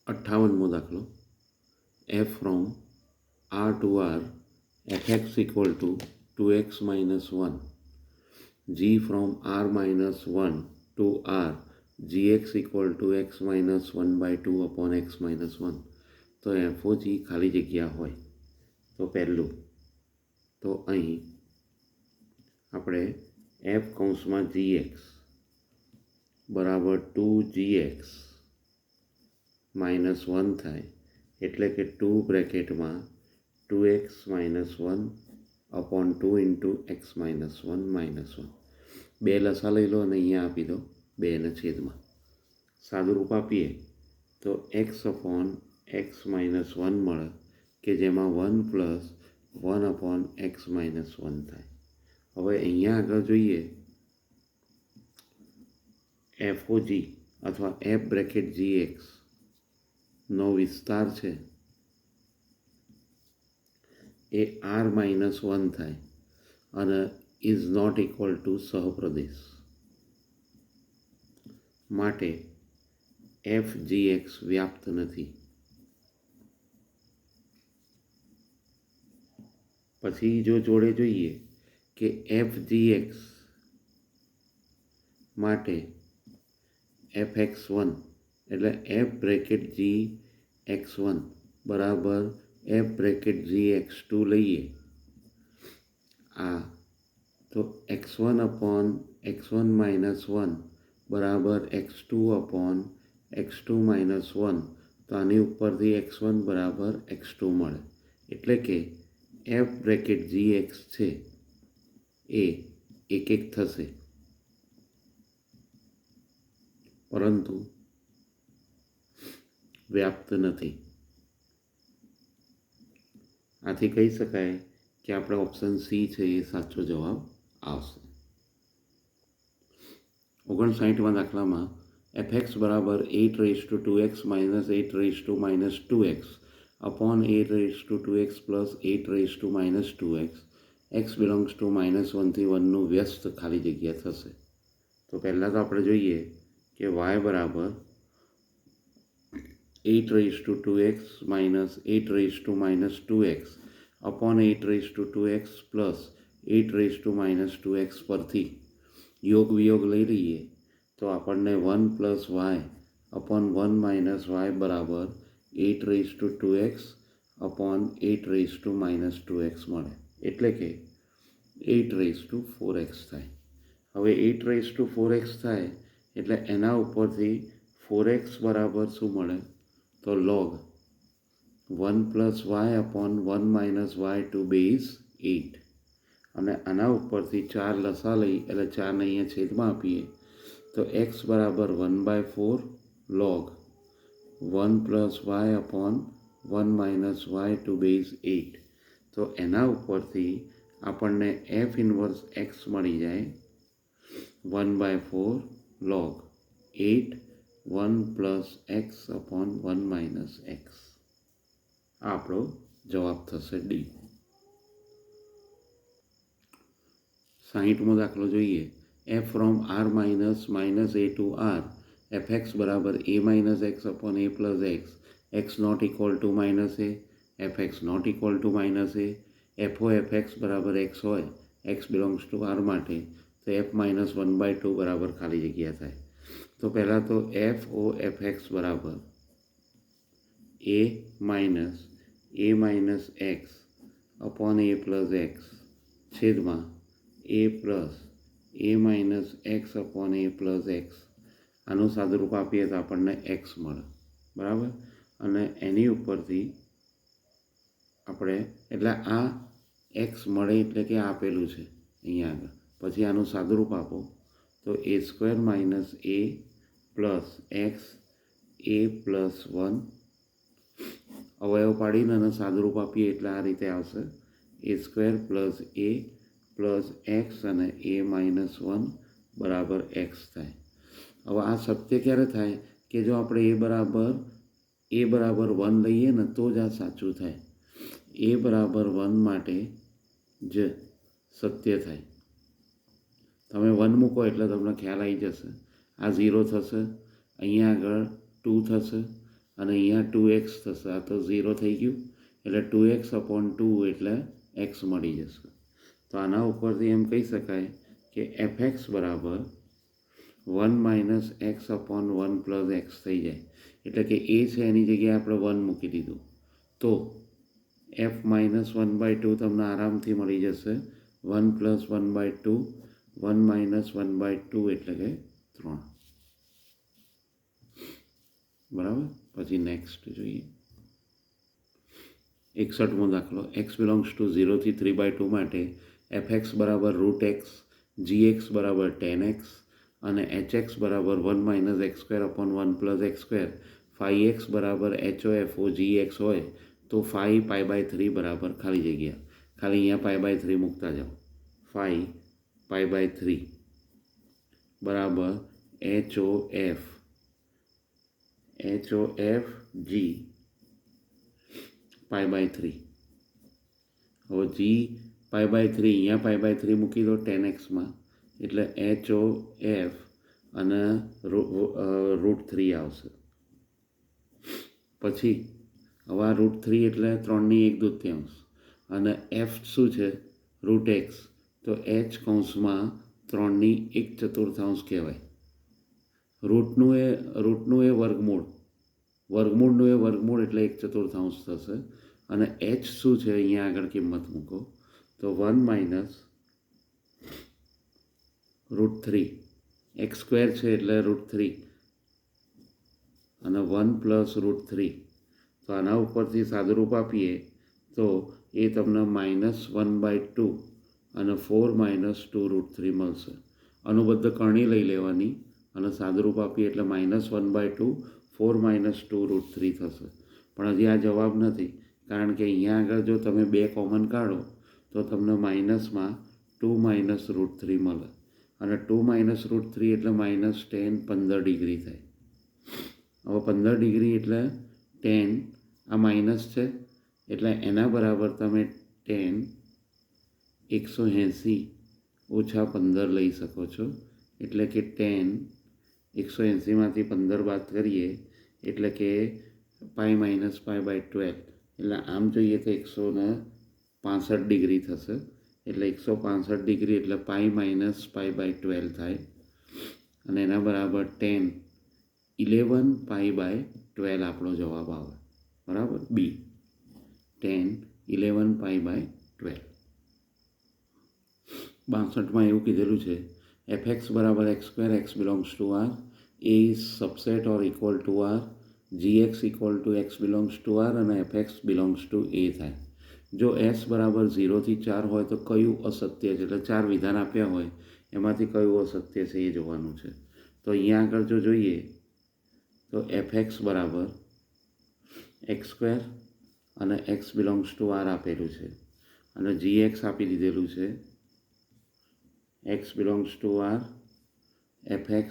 58મો દાખલો. F from R to R F X equal to 2x minus 1, G from R minus 1 to R G X equal to X minus 1/2 upon X minus 1. તો એફઓજી ખાલી જગ્યા હોય તો પહેલું તો અહીં આપણે એફ કૌંસમાં જી એક્સ બરાબર 2gx માઇનસ 1 થાય, એટલે કે 2 બ્રેકેટમાં 2x minus 1 upon 2 into x minus 1 minus 1. બે લસા લઈ લો અને અહીંયા આપી દો બેને છેદમાં. સાદુરૂપ આપીએ તો એક્સ અપોન એક્સ માઇનસ 1 મળે, કે જેમાં 1 પ્લસ 1 અપોન એક્સ માઇનસ 1 થાય. હવે અહીંયા આગળ જોઈએ એફઓજી અથવા એફ બ્રેકેટ જી એક્સ નો વિસ્તાર છે એ આર માઇનસ 1 થાય અને ઇઝ નોટ ઇક્વલ ટુ સહપ્રદેશ માટે એફ જી એક્સ વ્યાપ્ત નથી. પછી જો જોડે જોઈએ કે એફ જી એક્સ માટે એફ એક્સ 1 એટલે એફ બ્રેકેટ જી એક્સ 1 બરાબર એફ બ્રેકેટ જી એક્સ 2 લઈએ આ તો એક્સ 1 અપોન એક્સ 1 માઇનસ 1 બરાબર એક્સ 2 અપોન એક્સ 2 માઇનસ 1. તો આની ઉપરથી એક્સ 1 બરાબર એક્સ 2 મળે, એટલે કે એફ બ્રેકેટ જી એક્સ છે એ એક એક થશે, પરંતુ વ્યાપ્ત નથી. આથી કહી શકાય કે આપણે ઓપ્શન સી છે એ સાચો જવાબ આવશે. 59મા દાખલામાં એફ એક્સ બરાબર 8 2x minus 8 minus 2x upon 8 2x plus 8 minus 2x x belongs two -1 થી 1નું વ્યસ્ત ખાલી જગ્યા થશે. તો પહેલાં તો આપણે જોઈએ કે વાય બરાબર 8 2x minus 8 minus 2x upon 8 2x plus 8 minus 2x પરથી યોગ વિયોગ લઈ લઈએ તો આપણને 1 plus Y upon 1 minus Y બરાબર 8 2x અપોન 8 માઇનસ 2x મળે, એટલે કે 8 4x થાય. હવે 8 4x થાય એટલે એના ઉપરથી 4x બરાબર શું મળે તો log 1 plus Y upon 1 minus Y to base 8. અને આના ઉપરથી 4 લસા લઈ એટલે 4ને અહીંયા છેદમાં આપીએ તો એક્સ બરાબર 1/4 log 1 plus Y upon 1 minus Y to base 8. તો એના ઉપરથી આપણને એફ ઇન્વર્સ એક્સ મળી જાય 1/4 log 8 1 plus x upon 1 minus x. આપણો જવાબ થશે ડી. 60મો દાખલો જોઈએ. F from R minus a to R F x બરાબર a minus x upon a plus x x not equal to minus a f x not equal to minus a f o f x બરાબર x હોય x belongs to R માટે તો F minus 1/2 બરાબર ખાલી જગ્યા થાય. તો પહેલાં તો એફ ઓ એફ એક્સ બરાબર a minus x upon a plus x છેદમાં એ plus A minus x upon a plus x. આનું સાદુરૂપ આપીએ તો આપણને એક્સ મળે, બરાબર. અને એની ઉપરથી આપણે એટલે આ એક્સ મળે એટલે કે આપેલું છે અહીંયા આગળ. પછી આનું સાદુરૂપ આપો તો એ સ્ક્વેર માઇનસ એ પ્લસ એક્સ એ પ્લસ 1 અવયવ પાડીને અને સાદુરૂપ આપીએ એટલે આ રીતે આવશે એ સ્ક્વેર પ્લસ એ પ્લસ એક્સ અને એ માઇનસ 1 બરાબર એક્સ થાય. હવે આ સત્ય ક્યારે થાય કે જો આપણે એ બરાબર 1 લઈએ ને તો જ આ સાચું થાય. એ બરાબર 1 માટે જ સત્ય થાય. તમે 1 મૂકો એટલે તમને ખ્યાલ આવી જશે. આ 0 થશે, અહીંયા આગળ 2 થશે અને અહીંયા 2x થશે. આ તો 0 થઈ ગયું એટલે 2x/2 એટલે x મળી જશે. તો આના ઉપરથી એમ કહી શકાય કે fx બરાબર 1 - x/1 + x થઈ જાય. એટલે કે એ છે એની જગ્યાએ આપણે 1 મૂકી દીધું તો f - 1/2 તમને આરામથી મળી જશે. 1 + 1/2 1 - 1/2 એટલે કે 3. બરાબર. પછી નેક્સ્ટ જોઈએ 61મો દાખલો. x બિલોંગ્સ ટુ 0 થી 3/2 માટે fx બરાબર √x, gx બરાબર 10x અને hx બરાબર 1 - x²/1 + x², phi x બરાબર HOFO gx હોય તો phi π/3 બરાબર ખાલી જગ્યા ખાલી અહીંયા π/3 મૂકતા જાઓ. phi π/3 બરાબર HOF g π/3. હવે g π/3 અહીંયા π/3 મૂકી દો 10xમાં એટલે HOF અને √3 આવશે. પછી હવે આ √3 એટલે 3/1/2 અને f શું છે √x તો h કૌંસમાં 3/1/4 કહેવાય. રૂટનું એ વર્ગમૂળ, વર્ગમૂળનું એ વર્ગમૂળ એટલે 1/4 થશે. અને h શું છે અહીંયા આગળ કિંમત મૂકો તો 1 - √3 x² છે એટલે √3 અને 1 + √3. તો આના ઉપરથી સાદુરૂપ આપીએ તો એ તમને -1/2 અને 4 - 2√3 મળશે. અનુબદ્ધ કરણી લઈ લેવાની અને સાદુરૂપ આપીએ એટલે -1/2 4 - 2√3 થશે. પણ હજી આ જવાબ નથી કારણ કે અહીંયા આગળ જો તમે 2 કોમન કાઢો તો તમને માઇનસમાં 2 - √3 મળે અને 2 - √3 એટલે -10 15 ડિગ્રી થાય. હવે 15 ડિગ્રી એટલે 10 આ માઇનસ છે એટલે એના બરાબર તમે 10 180 - 15 લઈ શકો છો. એટલે કે 10 180માંથી 15 બાદ કરીએ એટલે કે π - π/12 એટલે આમ જોઈએ તો 165 ડિગ્રી થશે. એટલે 165 ડિગ્રી એટલે π - π/12 થાય અને એના બરાબર 10 11 π/12 આપણો જવાબ આવે. બરાબર. બી 10 11 π/12. 62માં એવું કીધેલું છે fx બરાબર x² x belongs to r, a is subset or equal to r, gx equal to x belongs to r અને fx બિલોંગ્સ ટુ a થાય. જો s બરાબર 0 થી 4 હોય તો કયું અસત્ય છે, એટલે 4 વિધાન આપ્યા હોય એમાંથી કયું અસત્ય છે એ જોવાનું છે. તો અહીંયા આગળ જો જોઈએ તો fx બરાબર x² અને x બિલોંગ્સ ટુ r આપેલું છે અને gx આપી દીધેલું છે x belongs to r, fx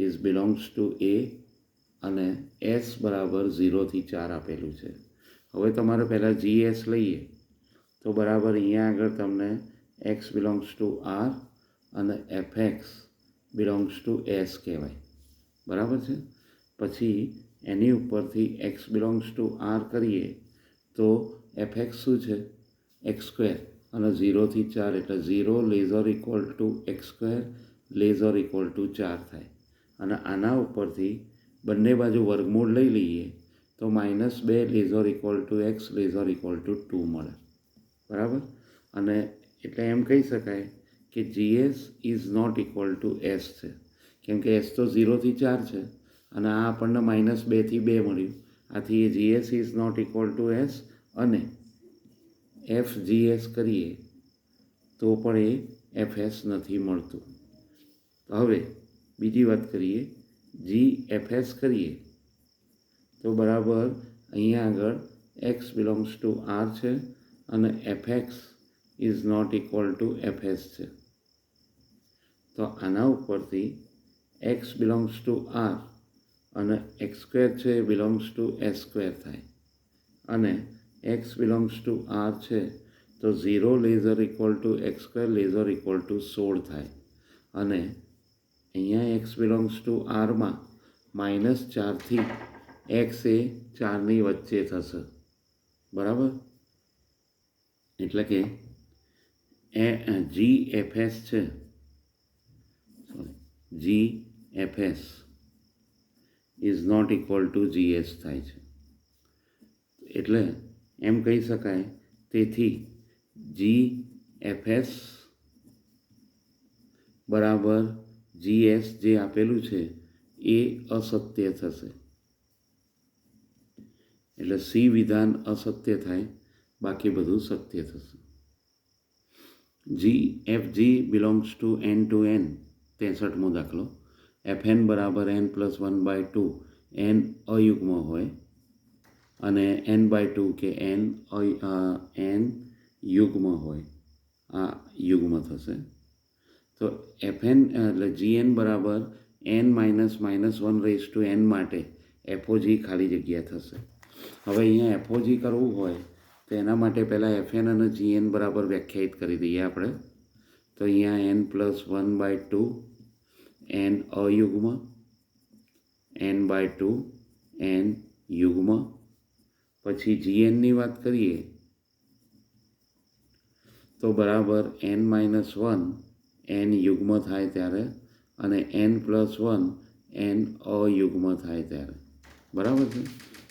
is belongs to a અને s બરાબર 0 થી 4 આપેલું છે. હવે તમારે પહેલાં gs લઈએ તો બરાબર અહીંયા આગળ તમને x બિલોંગ્સ ટુ r અને fx બિલોંગ્સ ટુ s કહેવાય. બરાબર છે. પછી એની ઉપરથી x બિલોંગ્સ ટુ r કરીએ તો fx શું છે x² અને 0 થી 4 એટલે 0 ≤ x² ≤ 4 થાય. અને આના ઉપરથી બંને બાજુ વર્ગમૂળ લઈ લઈએ તો -2 ≤ x ≤ 2 મળે. બરાબર. અને એટલે એમ કહી શકાય કે gs is not equal to s છે કેમ કે s તો 0 થી 4 છે અને આ આપણને -2 થી 2 મળ્યું. આથી એ gs is not equal to s અને fgs કરીએ તો પણ એ fs નથી મળતું. હવે બીજી વાત કરીએ gfs કરીએ તો બરાબર અહીંયા આગળ x બિલોંગ્સ ટુ r છે અને fx is not equal to fs છે. તો આના ઉપરથી x બિલોંગ્સ ટુ r અને x² છે એ બિલોંગ્સ ટુ s² થાય અને x બિલોંગ્સ ટુ r છે તો 0 ≤ x² ≤ 16 થાય અને અહીંયા x બિલોંગ્સ ટુ rમાં -4 થી એક્સ એ 4ની વચ્ચે થશે, બરાબર. એટલે કે જી એફ એસ છે, g f s is not equal to GS થાય છે. એટલે એમ કહી શકાય, તેથી જી એફ એસ બરાબર GS જે આપેલું છે એ અસત્ય થશે. એટલે સી વિધાન અસત્ય થાય, બાકી બધું સત્ય થશે. G f g belongs to N, 63મો દાખલો. FN બરાબર N+1/2 N અયુગ્મ હોય અને N/2 કે N યુગ્મ હોય, આ યુગ્મ થશે. તો FN એટલે GN બરાબર N-1 માટે FOG ખાલી જગ્યા થશે. હવે અહીંયા FOG કરવું હોય તો એના માટે પહેલાં FN અને GN બરાબર વ્યાખ્યાયિત કરી દઈએ આપણે. તો અહીંયા N+1/2 N અયુગ્મ, N/2 N યુગ્મ. પછી GNની વાત કરીએ તો બરાબર N-1 N યુગ્મ થાય ત્યારે અને N+1 N અયુગ્મ થાય ત્યારે, બરાબર છે.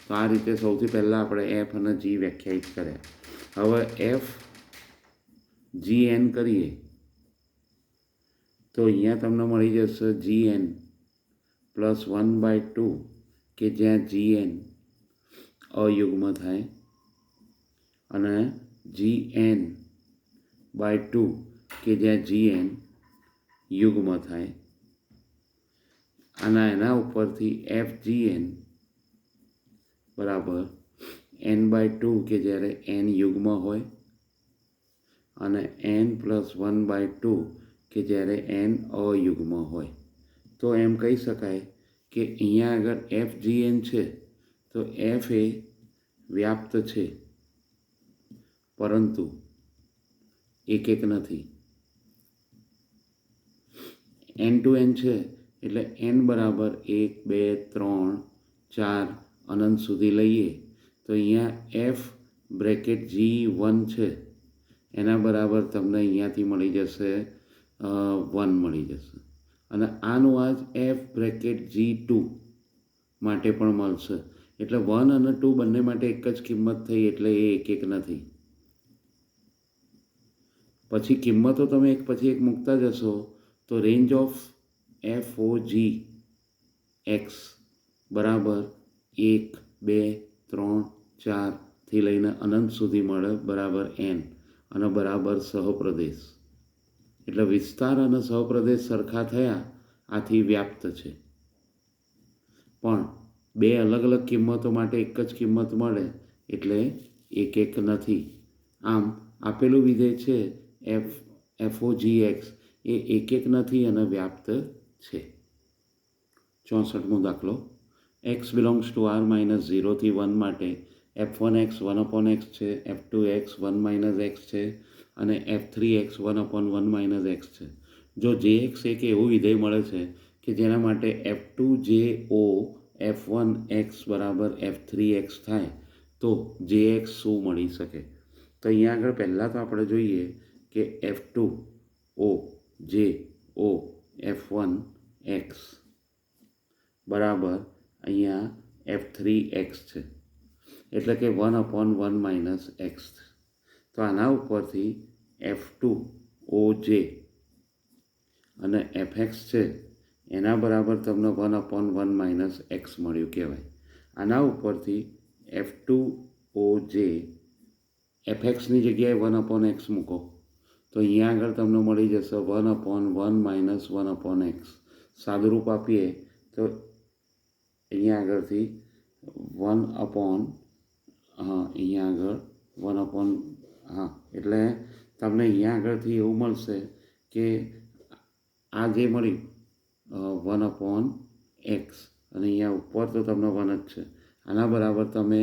તો આ રીતે સૌથી પહેલાં આપણે એફ અને જી વ્યાખ્યાયિત કર્યા. હવે એફ GN કરીએ તો અહીંયા તમને મળી જશે GN+1/2 કે જ્યાં GN અયુગ્મ થાય અને GN/2 કે જ્યાં GN યુગ્મ થાય. અને એના ઉપરથી FGN બરાબર N/2 કે જ્યારે N યુગ્મ હોય અને N+1/2 કે જ્યારે N અયુગ્મ હોય. તો એમ કહી શકાય કે અહીંયા આગળ FGN છે તો F એ વ્યાપ્ત છે, પરંતુ એક નથી. N છે એટલે N બરાબર 1, 2, 3, 4 અનંત સુધી લઈએ તો અહીંયા F બ્રેકેટ G1 છે એના બરાબર તમને અહીંયાથી મળી જશે 1 મળી જશે. અને આનું આ જ F બ્રેકેટ G2 માટે પણ મળશે. એટલે 1 અને 2 બંને માટે એક જ કિંમત થઈ, એટલે એ એક નથી. પછી કિંમતો તમે એક પછી એક મૂકતા જશો તો રેન્જ ઓફ FOG X બરાબર 1, 2, 3, 4થી લઈને અનંત સુધી મળે બરાબર N અને બરાબર સહપ્રદેશ. એટલે વિસ્તાર અને સહપ્રદેશ સરખા થયા, આથી વ્યાપ્ત છે. પણ બે અલગ અલગ કિંમતો માટે એક જ કિંમત મળે એટલે એક નથી. આમ આપેલું વિધેય છે FOGX એ એક નથી અને વ્યાપ્ત છે. 64મો દાખલો. X બિલોંગ્સ ટુ R-0 થી 1 માટે F1x 1/x છે, F2x 1 - x છે અને F3x 1/1 - x છે. જો Jx એક એવું વિધેય મળે છે કે જેના માટે F2JO F1x બરાબર F3x થાય તો Jx શું મળી શકે? તો અહીંયા આગળ પહેલાં તો આપણે જોઈએ કે F2O JO F1x બરાબર અહીંયા F3x છે, એટલે કે 1/1 - x. તો આના ઉપરથી F2OJ અને Fx છે એના બરાબર તમને 1/1 - x મળ્યું કહેવાય. આના ઉપરથી F2OJ Fxની જગ્યાએ 1/x મૂકો તો અહીંયા આગળ તમને મળી જશે 1/1 - 1/x. સાદુરૂપ આપીએ તો અહીંયા આગળથી 1/અહીંયા આગળ 1/ એટલે તમને અહીંયા આગળથી એવું મળશે કે આ જે મળ્યું 1/x અને અહીંયા ઉપર તો તમને 1 જ છે. આના બરાબર તમે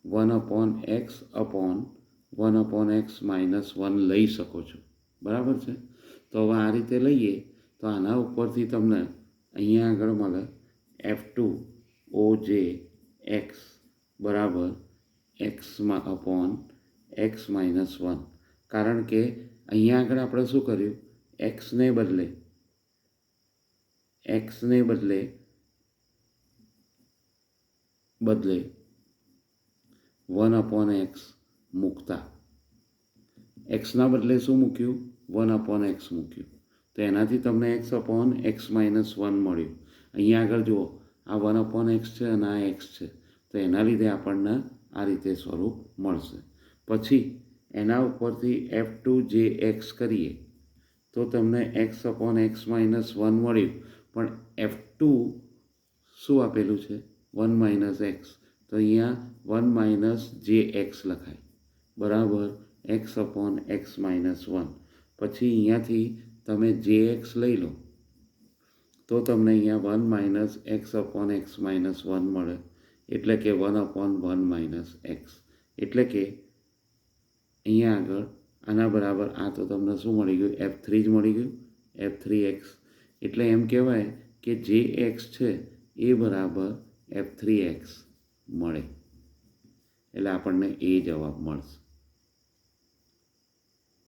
1/x/1/x -1 લઈ શકો છો, બરાબર છે. તો હવે આ રીતે લઈએ તો આના ઉપરથી તમને અહીંયા આગળ મળે F2OJ એક્સ બરાબર એક્સમાં અપોન એક્સ માઇનસ 1, કારણ કે અહીંયા આગળ આપણે શું કર્યું, એક્સને બદલે 1/x મૂકતા, એક્સના બદલે શું મૂક્યું, 1/x મૂક્યું, તો એનાથી તમને x/x માઇનસ 1 મળ્યું. અહીંયા આગળ જુઓ, આ 1/x છે અને આ x છે, તો એના લીધે આપણને આ રીતે સ્વરૂપ મળશે. પછી એના ઉપરથી f2jx કરીએ તો તમને x/x માઇનસ 1 મળ્યું, પણ f2 શું આપેલું છે, 1 - x, તો અહીંયા 1 - jx લખાય બરાબર x/x માઇનસ 1. પછી અહીંયાથી તમે jx લઈ લો તો તમને અહીંયા 1 - x/x માઇનસ 1 મળે, એટલે કે 1/1 - x. એટલે કે અહીંયા આગળ આના બરાબર આ તો તમને શું મળી ગયું, f3 જ મળી ગયું, f3x. એટલે એમ કહેવાય કે જે x છે એ બરાબર f3x મળે, એટલે આપણને એ જવાબ મળશે.